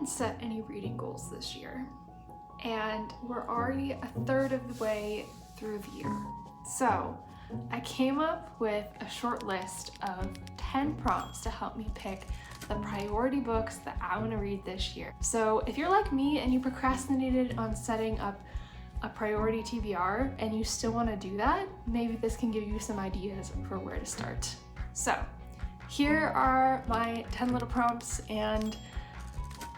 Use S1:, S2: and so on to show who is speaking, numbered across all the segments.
S1: didn't set any reading goals this year, and we're already a third of the way through the year. So I came up with a short list of 10 prompts to help me pick the priority books that I want to read this year. So if you're like me and you procrastinated on setting up a priority TBR and you still want to do that, maybe this can give you some ideas for where to start. So here are my 10 little prompts, and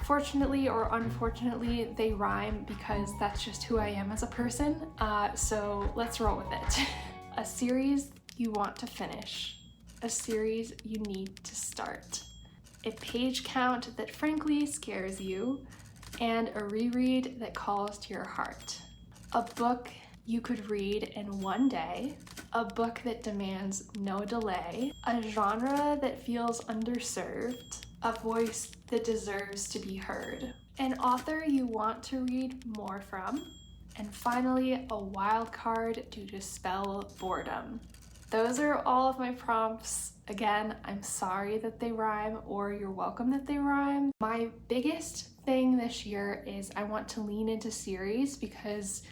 S1: fortunately or unfortunately they rhyme because that's just who I am as a person. So let's roll with it. A series you want to finish. A series you need to start. A page count that frankly scares you, and a reread that calls to your heart. A book you could read in one day, a book that demands no delay, a genre that feels underserved, a voice that deserves to be heard, an author you want to read more from, and finally, a wild card to dispel boredom. Those are all of my prompts. Again, I'm sorry that they rhyme, or you're welcome that they rhyme. My biggest thing this year is I want to lean into series because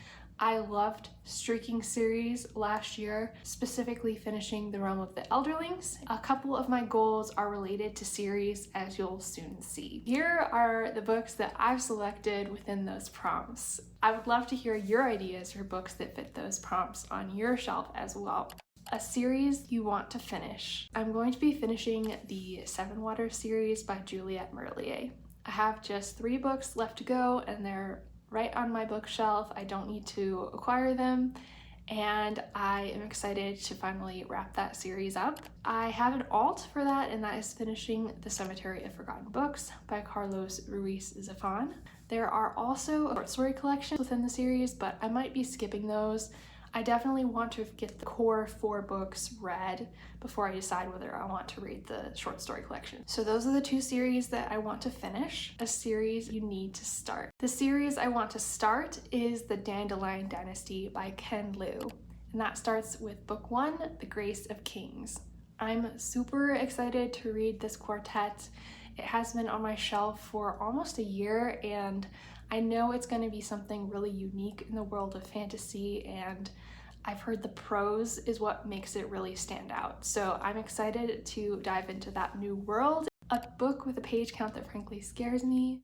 S1: I loved streaking series last year, specifically finishing The Realm of the Elderlings. A couple of my goals are related to series, as you'll soon see. Here are the books that I've selected within those prompts. I would love to hear your ideas for books that fit those prompts on your shelf as well. A series you want to finish. I'm going to be finishing the Seven Waters series by Juliette Merlier. I have just 3 books left to go, and they're right on my bookshelf. I don't need to acquire them, and I am excited to finally wrap that series up. I have an alt for that, and that is finishing The Cemetery of Forgotten Books by Carlos Ruiz Zafón. There are also short story collections within the series, but I might be skipping those. I definitely want to get the core 4 books read before I decide whether I want to read the short story collection. So those are the 2 series that I want to finish. A series you need to start. The series I want to start is The Dandelion Dynasty by Ken Liu, and that starts with book 1, The Grace of Kings. I'm super excited to read this quartet. It has been on my shelf for almost a year, and I know it's going to be something really unique in the world of fantasy, and I've heard the prose is what makes it really stand out. So I'm excited to dive into that new world. A book with a page count that frankly scares me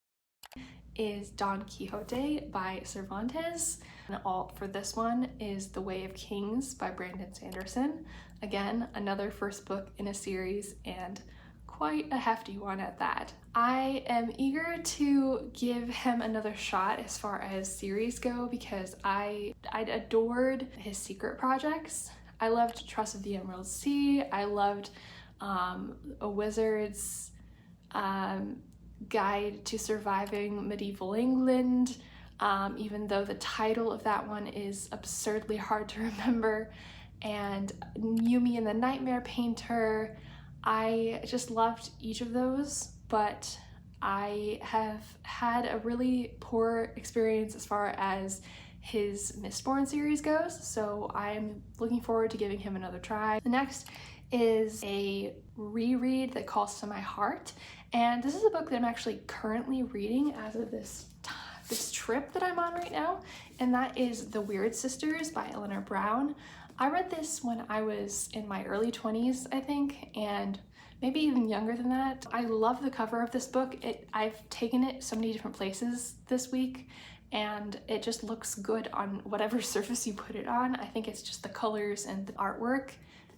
S1: is Don Quixote by Cervantes. And the alt for this one is The Way of Kings by Brandon Sanderson. Again, another first book in a series, and quite a hefty one at that. I am eager to give him another shot as far as series go because I adored his secret projects. I loved Trust of the Emerald Sea. I loved A Wizard's Guide to Surviving Medieval England, even though the title of that one is absurdly hard to remember, and Yumi and the Nightmare Painter. I just loved each of those, but I have had a really poor experience as far as his Mistborn series goes, so I'm looking forward to giving him another try. The next is a reread that calls to my heart, and this is a book that I'm actually currently reading as of this trip that I'm on right now, and that is The Weird Sisters by Eleanor Brown. I read this when I was in my early 20s, I think, and maybe even younger than that. I love the cover of this book. I've taken it so many different places this week, and it just looks good on whatever surface you put it on. I think it's just the colors and the artwork,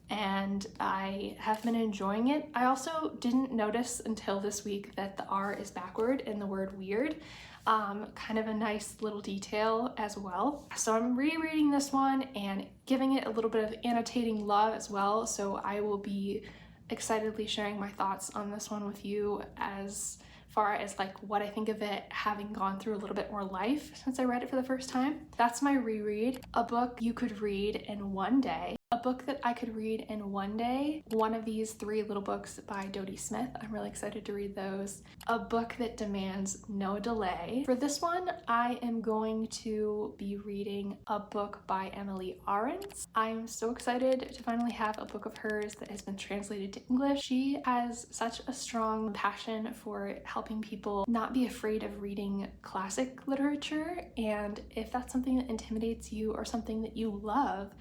S1: and I have been enjoying it. I also didn't notice until this week that the R is backward in the word weird. Kind of a nice little detail as well. So I'm rereading this one and giving it a little bit of annotating love as well, so I will be excitedly sharing my thoughts on this one with you as far as like what I think of it, having gone through a little bit more life since I read it for the first time. That's my reread. A book you could read in one day, a book that I could read in one day, one of these 3 little books by Dodie Smith. I'm really excited to read those. A book that demands no delay. For this one, I am going to be reading a book by Emily Arends. I'm so excited to finally have a book of hers that has been translated to English. She has such a strong passion for helping people not be afraid of reading classic literature, and if that's something that intimidates you or something that you love,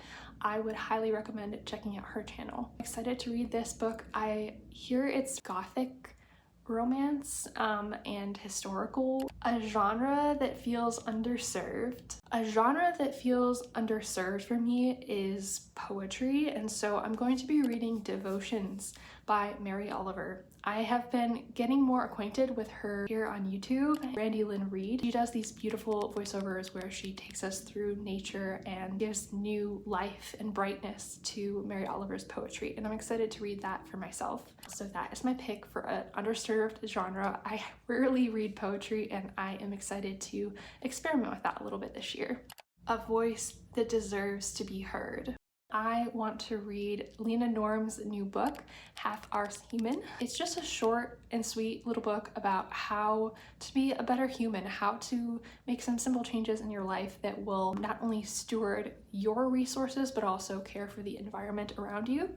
S1: I would highly recommend checking out her channel. I'm excited to read this book. I hear it's gothic romance and historical, a genre that feels underserved. A genre that feels underserved for me is poetry, and so I'm going to be reading Devotions by Mary Oliver. I have been getting more acquainted with her here on YouTube, Randy Lynn Reed. She does these beautiful voiceovers where she takes us through nature and gives new life and brightness to Mary Oliver's poetry, and I'm excited to read that for myself. So that is my pick for an underserved genre. I rarely read poetry, and I am excited to experiment with that a little bit this year. A voice that deserves to be heard. I want to read Lena Norm's new book, Half Arse Human. It's just a short and sweet little book about how to be a better human, how to make some simple changes in your life that will not only steward your resources, but also care for the environment around you.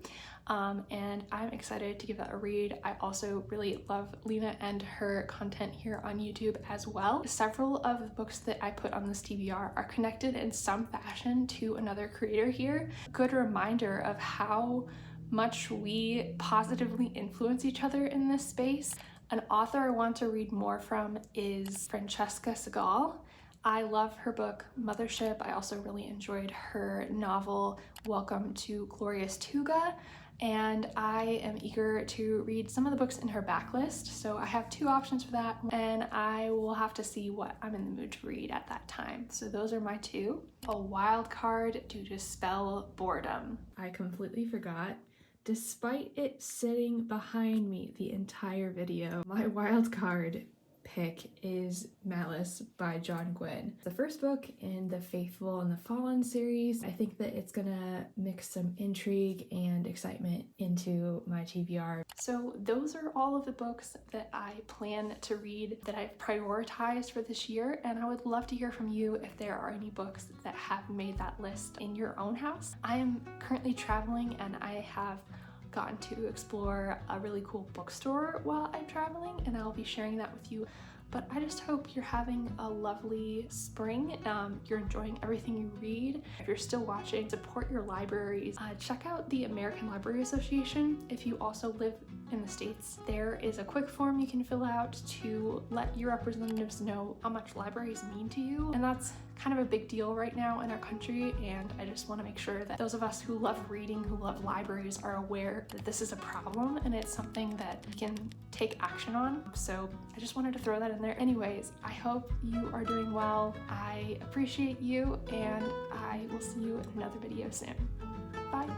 S1: And I'm excited to give that a read. I also really love Lena and her content here on YouTube as well. Several of the books that I put on this TBR are connected in some fashion to another creator here. Good reminder of how much we positively influence each other in this space. An author I want to read more from is Francesca Segal. I love her book Mothership. I also really enjoyed her novel Welcome to Glorious Tuga, and I am eager to read some of the books in her backlist. So I have 2 options for that, and I will have to see what I'm in the mood to read at that time. So those are my 2. A wild card to dispel boredom. I completely forgot. Despite it sitting behind me the entire video, my wild card pick is Malice by John Gwynne. The first book in the Faithful and the Fallen series. I think that it's gonna mix some intrigue and excitement into my TBR. So those are all of the books that I plan to read, that I've prioritized for this year, and I would love to hear from you if there are any books that have made that list in your own house. I am currently traveling, and I have gotten to explore a really cool bookstore while I'm traveling, and I'll be sharing that with you. But I just hope you're having a lovely spring. You're enjoying everything you read. If you're still watching, support your libraries. Check out the American Library Association if you also live in the States. There is a quick form you can fill out to let your representatives know how much libraries mean to you, and that's kind of a big deal right now in our country, and I just want to make sure that those of us who love reading, who love libraries, are aware that this is a problem and it's something that we can take action on. So I just wanted to throw that in there. Anyways, I hope you are doing well. I appreciate you, and I will see you in another video soon. Bye.